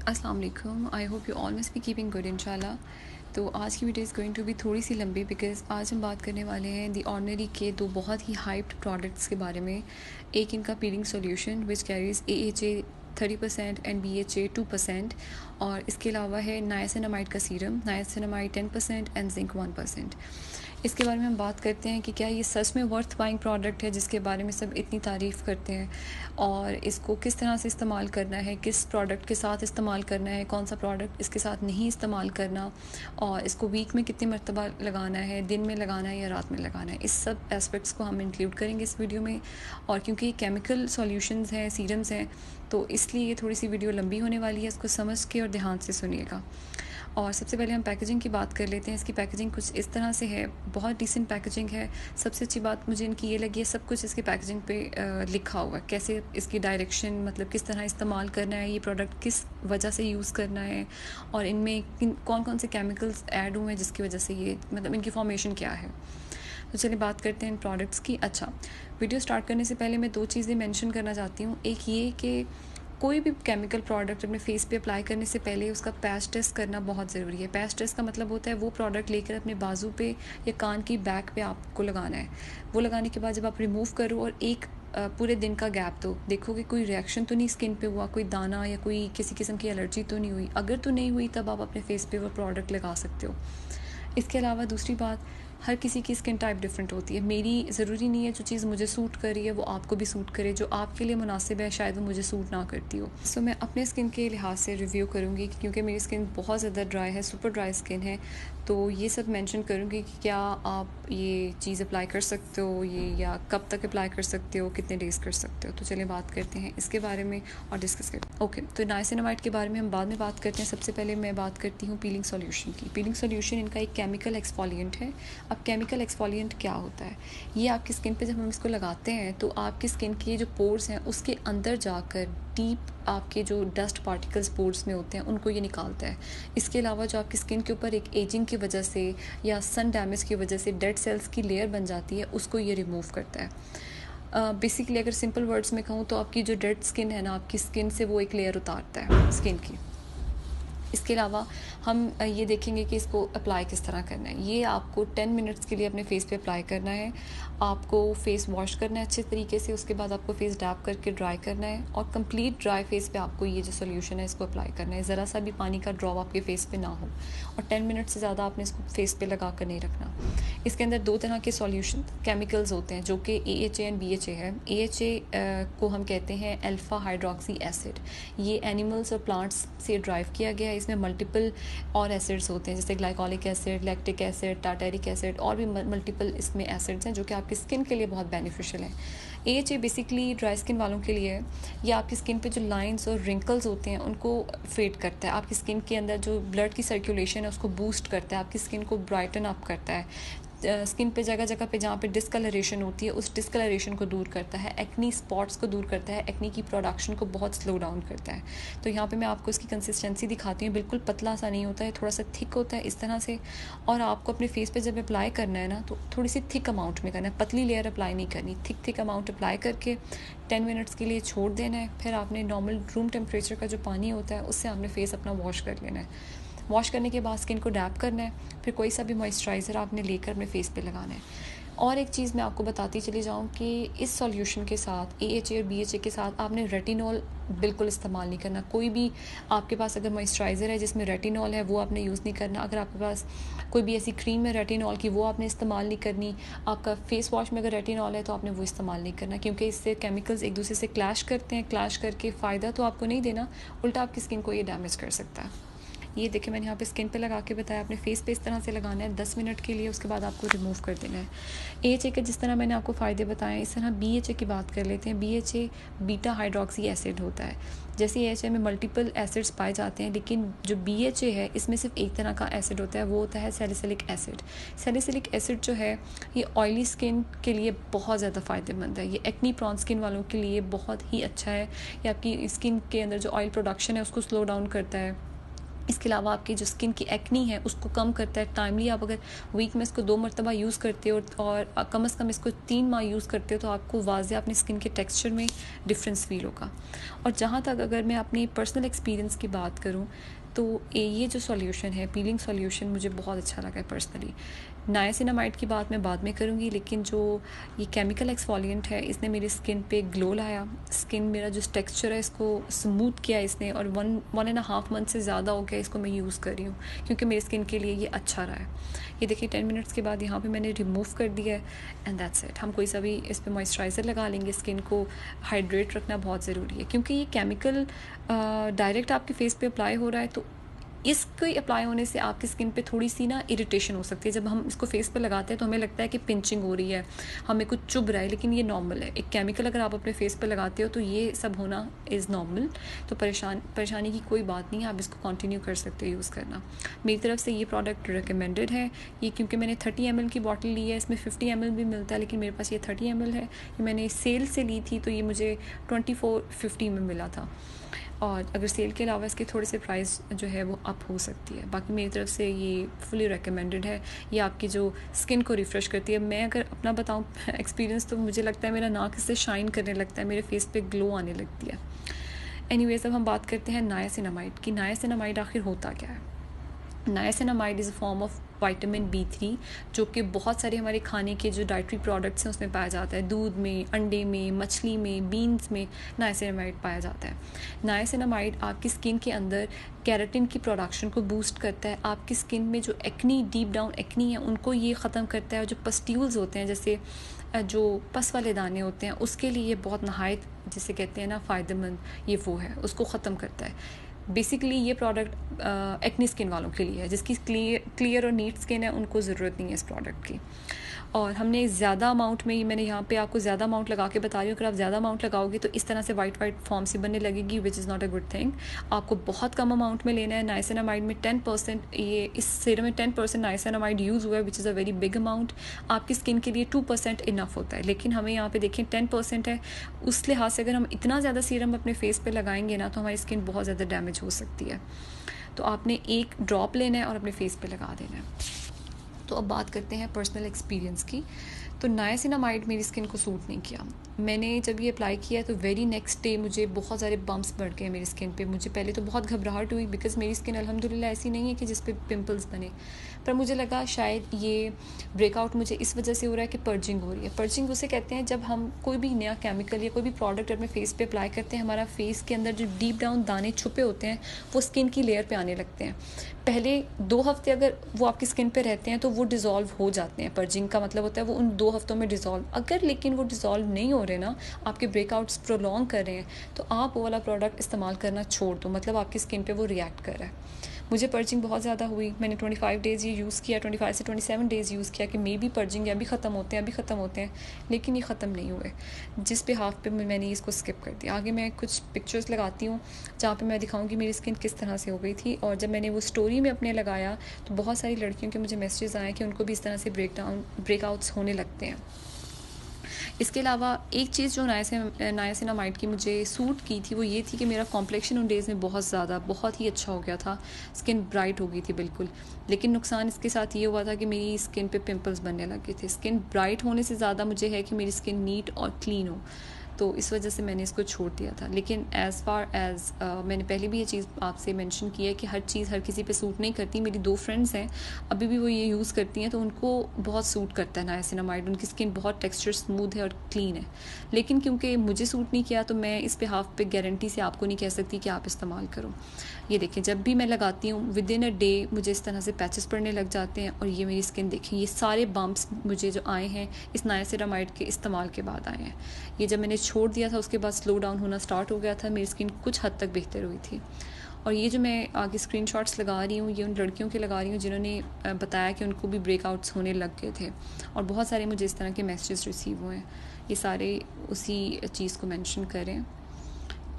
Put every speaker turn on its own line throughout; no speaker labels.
अस्सलाम वालेकुम। I hope you all must be keeping good इंशाल्लाह। तो आज की video is going to be थोड़ी सी लंबी बिकॉज़ आज हम बात करने वाले हैं दी ऑर्डिनरी के दो बहुत ही हाइप्ड प्रोडक्ट्स के बारे में। एक इनका piling solution which carries AHA 30% and BHA 2%, और इसके अलावा है नायासिनामाइड का सीरम, नायासिनामाइड 10% एंड जिंक 1%। इसके बारे में हम बात करते हैं कि क्या ये सच में वर्थ बाइंग प्रोडक्ट है जिसके बारे में सब इतनी तारीफ़ करते हैं, और इसको किस तरह से इस्तेमाल करना है, किस प्रोडक्ट के साथ इस्तेमाल करना है, कौन सा प्रोडक्ट इसके साथ नहीं इस्तेमाल करना, और इसको वीक में कितनी मरतबा लगाना है, दिन में लगाना है या रात में लगाना है। इस सब एस्पेक्ट्स को हम इंक्लूड करेंगे इस वीडियो में। और क्योंकि केमिकल सॉल्यूशंस हैं, सीरम्स हैं, तो इसलिए ये थोड़ी सी वीडियो लंबी होने वाली है। इसको समझ के और ध्यान से सुनिएगा। और सबसे पहले हम पैकेजिंग की बात कर लेते हैं। इसकी पैकेजिंग कुछ इस तरह से है, बहुत डिसेंट पैकेजिंग है। सबसे अच्छी बात मुझे इनकी ये लगी है, सब कुछ इसकी पैकेजिंग पे लिखा हुआ है, कैसे इसकी डायरेक्शन, मतलब किस तरह इस्तेमाल करना है, ये प्रोडक्ट किस वजह से यूज़ करना है, और इनमें कौन कौन से केमिकल्स ऐड हुए हैं जिसकी वजह से ये, मतलब इनकी फॉर्मेशन क्या है। तो चलिए बात करते हैं इन प्रोडक्ट्स की। अच्छा, वीडियो स्टार्ट करने से पहले मैं दो चीज़ें मेंशन करना चाहती हूँ। एक ये कि कोई भी केमिकल प्रोडक्ट अपने फेस पे अप्लाई करने से पहले उसका पैच टेस्ट करना बहुत ज़रूरी है। पैच टेस्ट का मतलब होता है वो प्रोडक्ट लेकर अपने बाजू पे या कान की बैक पे आपको लगाना है। वो लगाने के बाद जब आप रिमूव करो और एक पूरे दिन का गैप दो, देखोगे कोई रिएक्शन तो नहीं स्किन पे हुआ, कोई दाना या कोई किसी किस्म की एलर्जी तो नहीं हुई। अगर तो नहीं हुई तब आप अपने फेस पे वो प्रोडक्ट लगा सकते हो। इसके अलावा दूसरी बात, हर किसी की स्किन टाइप डिफरेंट होती है। मेरी ज़रूरी नहीं है जो चीज़ मुझे सूट कर रही है वो आपको भी सूट करे। जो आपके लिए मुनासिब है शायद वो मुझे सूट ना करती हो। सो मैं अपने स्किन के लिहाज से रिव्यू करूँगी, क्योंकि मेरी स्किन बहुत ज़्यादा ड्राई है, सुपर ड्राई स्किन है। तो ये सब मेंशन करूँगी कि क्या आप ये चीज़ अप्लाई कर सकते हो ये, या कब तक अप्लाई कर सकते हो, कितने डेज़ कर सकते हो। तो चलिए बात करते हैं इसके बारे में और डिस्कस करते हैं। ओके, तो नाइसिनामाइड के बारे में हम बाद में बात करते हैं। सबसे पहले मैं बात करती हूँ पीलिंग सॉल्यूशन की। पीलिंग सॉल्यूशन इनका एक केमिकल एक्सफोलिएंट है। अब केमिकल एक्सफोलिएंट क्या होता है? ये आपकी स्किन पे जब हम इसको लगाते हैं तो आपकी स्किन के जो पोर्स हैं उसके अंदर जाकर डीप आपके जो डस्ट पार्टिकल्स पोर्स में होते हैं उनको ये निकालता है। इसके अलावा जो आपकी स्किन के ऊपर एक एजिंग की वजह से या सन डैमेज की वजह से डेड सेल्स की लेयर बन जाती है, उसको ये रिमूव करता है। बेसिकली अगर सिंपल वर्ड्स में कहूँ तो आपकी जो डेड स्किन है ना, आपकी स्किन से वो एक लेयर उतारता है स्किन की। इसके अलावा हम ये देखेंगे कि इसको अप्लाई किस तरह करना है। ये आपको 10 मिनट्स के लिए अपने फेस पे अप्लाई करना है। आपको फेस वॉश करना है अच्छे तरीके से, उसके बाद आपको फेस डैप करके ड्राई करना है, और कंप्लीट ड्राई फेस पे आपको ये जो सोल्यूशन है इसको अप्लाई करना है। ज़रा सा भी पानी का ड्रॉप आपके फेस पे ना हो, और 10 मिनट से ज़्यादा आपने इसको फेस पे लगा कर नहीं रखना। इसके अंदर दो तरह के सॉल्यूशन केमिकल्स होते हैं जो कि AHA एंड BHA है। AHA को हम कहते हैं अल्फ़ा हाइड्रोक्सी एसिड। ये एनिमल्स और प्लांट्स से ड्राइव किया गया है। इसमें मल्टीपल और एसिड्स होते हैं, जैसे glycolic acid, lactic acid, tartaric acid, और भी मल्टीपल इसमें एसिड्स हैं जो कि आपकी स्किन के लिए बहुत बेनिफिशियल है। AHA बेसिकली ड्राई स्किन वालों के लिए है। ये आपकी स्किन पे जो लाइंस और रिंकल्स होते हैं उनको फेड करता है। आपकी स्किन के अंदर जो ब्लड की सर्कुलेशन है उसको बूस्ट करता है, आपकी स्किन को ब्राइटन अप करता है। स्किन पे जगह जगह पे जहाँ पे डिस्कलरेशन होती है उस डिस्कलरेशन को दूर करता है, एक्नी स्पॉट्स को दूर करता है, एक्नी की प्रोडक्शन को बहुत स्लो डाउन करता है। तो यहाँ पे मैं आपको इसकी कंसिस्टेंसी दिखाती हूँ। बिल्कुल पतला सा नहीं होता है, थोड़ा सा थिक होता है इस तरह से। और आपको अपने फेस पे जब अप्लाई करना है ना तो थोड़ी सी थिक अमाउंट में करना है, पतली लेयर अप्लाई नहीं करनी। थिक अमाउंट अप्लाई करके 10 मिनट्स के लिए छोड़ देना है। फिर आपने नॉर्मल रूम टेम्परेचर का जो पानी होता है उससे आपने फेस अपना वॉश कर लेना है। वॉश करने के बाद स्किन को डैप करना है, फिर कोई सा भी मॉइस्चराइज़र आपने लेकर अपने फेस पे लगाना है। और एक चीज़ मैं आपको बताती चली जाऊँ कि इस सॉल्यूशन के साथ AHA और BHA के साथ आपने रेटिनॉल बिल्कुल इस्तेमाल नहीं करना। कोई भी आपके पास अगर मॉइस्चराइज़र है जिसमें रेटिनॉल है वो आपने यूज़ नहीं करना। अगर आपके पास कोई भी ऐसी क्रीम है रेटिनॉल की वो आपने इस्तेमाल नहीं करनी। आपका फेस वॉश में अगर रेटिनॉल है तो आपने वो इस्तेमाल नहीं करना, क्योंकि इससे केमिकल्स एक दूसरे से क्लैश करते हैं। क्लैश करके फ़ायदा तो आपको नहीं देना, उल्टा आपकी स्किन को ये डैमेज कर सकता है। ये देखिए मैंने यहाँ पे स्किन पे लगा के बताया, अपने फेस पे इस तरह से लगाना है 10 मिनट के लिए, उसके बाद आपको रिमूव कर देना है। AHA के जिस तरह मैंने आपको फ़ायदे बताए इस तरह BHA की बात कर लेते हैं। BHA बीटा हाइड्रोक्सी एसिड होता है। जैसे AHA में मल्टीपल एसिड्स पाए जाते हैं, लेकिन जो BHA है इसमें सिर्फ एक तरह का एसिड होता है, वो होता है सैलिसिलिक एसिड। सैलिसिलिक एसिड जो है ये ऑयली स्किन के लिए बहुत ज़्यादा फ़ायदेमंद है। ये एक्नी प्रॉन स्किन वालों के लिए बहुत ही अच्छा है। ये आपकी स्किन के अंदर जो ऑयल प्रोडक्शन है उसको स्लो डाउन करता है। इसके अलावा आपकी जो स्किन की एक्नी है उसको कम करता है। टाइमली आप अगर वीक में इसको 2 मरतबा यूज़ करते हो और कम से कम इसको 3 माह यूज़ करते हो तो आपको वाज़ेह अपनी स्किन के टेक्सचर में डिफरेंस फ़ील होगा। और जहाँ तक अगर मैं अपनी पर्सनल एक्सपीरियंस की बात करूँ तो ये जो सॉल्यूशन है, पीलिंग सॉल्यूशन, मुझे बहुत अच्छा लगा है पर्सनली। नायासिनामाइड की बात मैं बाद में करूँगी, लेकिन जो ये केमिकल एक्सफोलिएंट है इसने मेरी स्किन पे ग्लो लाया। स्किन मेरा जो टेक्सचर है इसको स्मूथ किया इसने, और 1.5 मंथ से ज़्यादा हो गया इसको मैं यूज़ कर रही हूँ, क्योंकि मेरी स्किन के लिए ये अच्छा रहा है। ये देखिए 10 मिनट्स के बाद यहाँ पे मैंने रिमूव कर दिया है एंड दैट्स इट। हम कोई सा भी इस पर मॉइस्चराइज़र लगा लेंगे। स्किन को हाइड्रेट रखना बहुत ज़रूरी है, क्योंकि ये केमिकल डायरेक्ट आपके फेस पे अप्लाई हो रहा है, तो इसके अप्लाई होने से आपकी स्किन पे थोड़ी सी ना इरिटेशन हो सकती है। जब हम इसको फेस पे लगाते हैं तो हमें लगता है कि पिंचिंग हो रही है, हमें कुछ चुभ रहा है, लेकिन ये नॉर्मल है। एक केमिकल अगर आप अपने फेस पे लगाते हो तो ये सब होना इज़ नॉर्मल। तो परेशानी की कोई बात नहीं है, आप इसको कंटिन्यू कर सकते हो यूज़ करना। मेरी तरफ से ये प्रोडक्ट रिकमेंडेड है। ये क्योंकि मैंने 30 ml की बॉटल ली है, इसमें 50 ml भी मिलता है, लेकिन मेरे पास ये 30 ml है। ये मैंने सेल से ली थी तो ये मुझे 2450 में मिला था, और अगर सेल के अलावा इसके थोड़े से प्राइस जो है वो अप हो सकती है। बाकी मेरी तरफ से ये फुली रिकमेंडेड है। ये आपकी जो स्किन को रिफ़्रेश करती है। मैं अगर अपना बताऊं एक्सपीरियंस, तो मुझे लगता है मेरा नाक इससे शाइन करने लगता है, मेरे फेस पे ग्लो आने लगती है। एनीवेज, अब हम बात करते हैं नायासिनामाइड की। नायासिनामाइड आखिर होता क्या है? Niacinamide is a form of vitamin B3, जो कि बहुत सारे हमारे खाने के जो डाइटरी प्रोडक्ट्स हैं उसमें पाया जाता है। दूध में, अंडे में, मछली में, बीन्स में नायासिनामाइड पाया जाता है। नायासिनामाइड आपकी स्किन के अंदर केराटिन की प्रोडक्शन को बूस्ट करता है। आपकी स्किन में जो एक्नी, डीप डाउन एक्नी है, उनको ये ख़त्म करता है। और जो पस्ट्यूल्स होते हैं, जैसे जो पस वाले दाने होते हैं, उसके लिए ये बहुत नहायत, जिसे कहते हैं ना फ़ायदेमंद, ये वो है, उसको ख़त्म करता है। बेसिकली ये प्रोडक्ट एक्नी स्किन वालों के लिए है, जिसकी क्लियर और नीट स्किन है, उनको ज़रूरत नहीं है इस प्रोडक्ट की। और हमने ज़्यादा अमाउंट में, मैंने यहाँ पे आपको ज़्यादा अमाउंट लगा के बता रही हूँ। अगर आप ज़्यादा अमाउंट लगाओगे तो इस तरह से वाइट फॉर्म सी बनने लगेगी, which is not a good thing. आपको बहुत कम अमाउंट में लेना है। नाइसिनामाइड में 10%, ये इस सीरम में 10% नाइसिनामाइड यूज़ हुआ है, which is a very big amount. आपकी स्किन के लिए 2% इनफ होता है, लेकिन हमें यहाँ पे देखें 10% है। उस लिहाज से अगर हम इतना ज़्यादा सीरम अपने फेस पे लगाएंगे ना, तो हमारी स्किन बहुत ज़्यादा डैमेज हो सकती है। तो आपने एक ड्रॉप लेना है और अपने फेस पे लगा देना है। तो अब बात करते हैं पर्सनल एक्सपीरियंस की। तो नायासिनामाइड मेरी स्किन को सूट नहीं किया। मैंने जब ये अप्लाई किया तो वेरी नेक्स्ट डे मुझे बहुत सारे बम्प्स बढ़ गए मेरी स्किन पे। मुझे पहले तो बहुत घबराहट हुई, बिकॉज़ मेरी स्किन अल्हम्दुलिल्लाह ऐसी नहीं है कि जिस पे पिंपल्स बने, पर मुझे लगा शायद ये ब्रेकआउट मुझे इस वजह से हो रहा है कि पर्जिंग हो रही है। पर्जिंग उसे कहते हैं जब हम कोई भी नया केमिकल या कोई भी प्रोडक्ट अपने फेस पे अप्लाई करते हैं, हमारा फेस के अंदर जो डीप डाउन दाने छुपे होते हैं वो स्किन की लेयर पे आने लगते हैं। पहले 2 हफ्ते अगर वो आपकी स्किन पे रहते हैं तो वो डिज़ोल्व हो जाते हैं। पर्जिंग का मतलब होता है वो उन 2 हफ्तों में डिज़ोल्व। अगर लेकिन वो डिज़ोल्व नहीं हो रहे ना, आपके ब्रेकआउट्स प्रोलॉन्ग कर रहे हैं, तो आप वो वाला प्रोडक्ट इस्तेमाल करना छोड़ दो, मतलब आपकी स्किन पे वो रिएक्ट कर रहा है। मुझे पर्जिंग बहुत ज़्यादा हुई। मैंने 25 डेज़ ये यूज़ किया, 25 से 27 डेज़ यूज़ किया कि मे बी पर्जिंग अभी ख़त्म होते हैं, लेकिन ये ख़त्म नहीं हुए, जिस पे हाफ पे मैंने इसको स्किप कर दिया। आगे मैं कुछ पिक्चर्स लगाती हूँ जहाँ पे मैं दिखाऊंगी मेरी स्किन किस तरह से हो गई थी। और जब मैंने वो स्टोरी में अपने लगाया तो बहुत सारी लड़कियों के मुझे मैसेजेस आए कि उनको भी इस तरह से ब्रेकआउट्स होने लगते हैं। इसके अलावा एक चीज़ जो नायासिनामाइड की मुझे सूट की थी वो ये थी कि मेरा कॉम्प्लेक्शन उन डेज़ में बहुत ही अच्छा हो गया था। स्किन ब्राइट हो गई थी बिल्कुल। लेकिन नुकसान इसके साथ ये हुआ था कि मेरी स्किन पे पिंपल्स बनने लगे थे। स्किन ब्राइट होने से ज़्यादा मुझे है कि मेरी स्किन नीट और क्लीन हो, तो इस वजह से मैंने इसको छोड़ दिया था। लेकिन एज़ फार एज़ मैंने पहले भी ये चीज़ आपसे मेंशन की है कि हर चीज़ हर किसी पे सूट नहीं करती। मेरी 2 फ्रेंड्स हैं, अभी भी वो ये यूज़ करती हैं, तो उनको बहुत सूट करता है नायासिनामाइड। उनकी स्किन बहुत टेक्सचर स्मूथ है और क्लीन है। लेकिन क्योंकि मुझे सूट नहीं किया तो मैं इस पे हाफ पे गारंटी से आपको नहीं कह सकती कि आप इस्तेमाल करो। ये देखें, जब भी मैं लगाती हूँ विद इन अ डे मुझे इस तरह से पैचेस पड़ने लग जाते हैं। और ये मेरी स्किन देखें, ये सारे बम्प्स मुझे जो आए हैं इस नायासिनामाइड के इस्तेमाल के बाद आए हैं। ये जब मैंने छोड़ दिया था उसके बाद स्लो डाउन होना स्टार्ट हो गया था। मेरी स्किन कुछ हद तक बेहतर हुई थी। और ये जो मैं आगे स्क्रीनशॉट्स लगा रही हूँ ये उन लड़कियों के लगा रही हूँ जिन्होंने बताया कि उनको भी ब्रेकआउट्स होने लग गए थे। और बहुत सारे मुझे इस तरह के मैसेजेस रिसीव हुए हैं। ये सारे उसी चीज़ को मेंशन करें।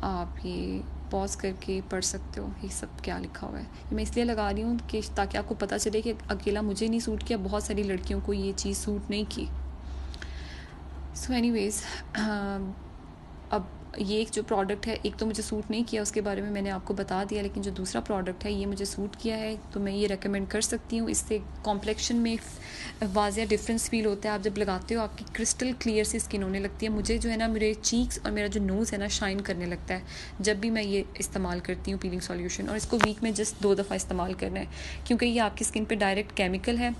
आप ये पॉज करके पढ़ सकते हो ये सब क्या लिखा हुआ है। ये मैं इसलिए लगा रही हूँ कि ताकि आपको पता चले कि अकेला मुझे नहीं सूट किया, बहुत सारी लड़कियों को ये चीज़ सूट नहीं की। सो एनीवेज़, अब ये एक जो प्रोडक्ट है, एक तो मुझे सूट नहीं किया, उसके बारे में मैंने आपको बता दिया, लेकिन जो दूसरा प्रोडक्ट है ये मुझे सूट किया है, तो मैं ये रेकमेंड कर सकती हूँ। इससे कॉम्प्लेक्शन में वाज़िया डिफरेंस फील होता है। आप जब लगाते हो आपकी क्रिस्टल क्लियर सी स्किन होने लगती है। मुझे जो है ना, मेरे चीक्स और मेरा जो नोज़ है ना, शाइन करने लगता है जब भी मैं ये इस्तेमाल करती हूँ पीलिंग सॉल्यूशन। और इसको वीक में जस्ट 2 दफ़ा इस्तेमाल करना है, क्योंकि ये आपकी स्किन पे डायरेक्ट केमिकल है।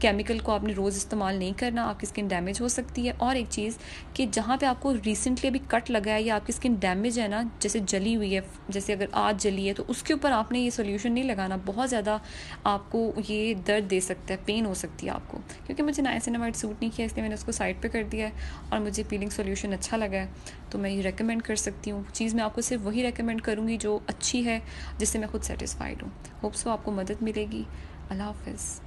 केमिकल को आपने रोज़ इस्तेमाल नहीं करना, आपकी स्किन डैमेज हो सकती है। और एक चीज़ कि जहाँ पे आपको रिसेंटली अभी कट लगा है या आपकी स्किन डैमेज है ना, जैसे जली हुई है, जैसे अगर आज जली है, तो उसके ऊपर आपने ये सॉल्यूशन नहीं लगाना। बहुत ज़्यादा आपको ये दर्द दे सकता है, पेन हो सकती है आपको। क्योंकि मुझे नाइसिनामाइड सूट नहीं किया, इसलिए मैंने उसको साइड पे कर दिया है और मुझे पीलिंग सॉल्यूशन अच्छा लगा है, तो मैं ये रेकमेंड कर सकती हूँ। चीज़ मैं आपको सिर्फ वही रेकमेंड करूँगी जो अच्छी है, जिससे मैं खुद सेटिस्फाइड हूँ। होप सो आपको मदद मिलेगी। अल्लाह हाफ़िज़।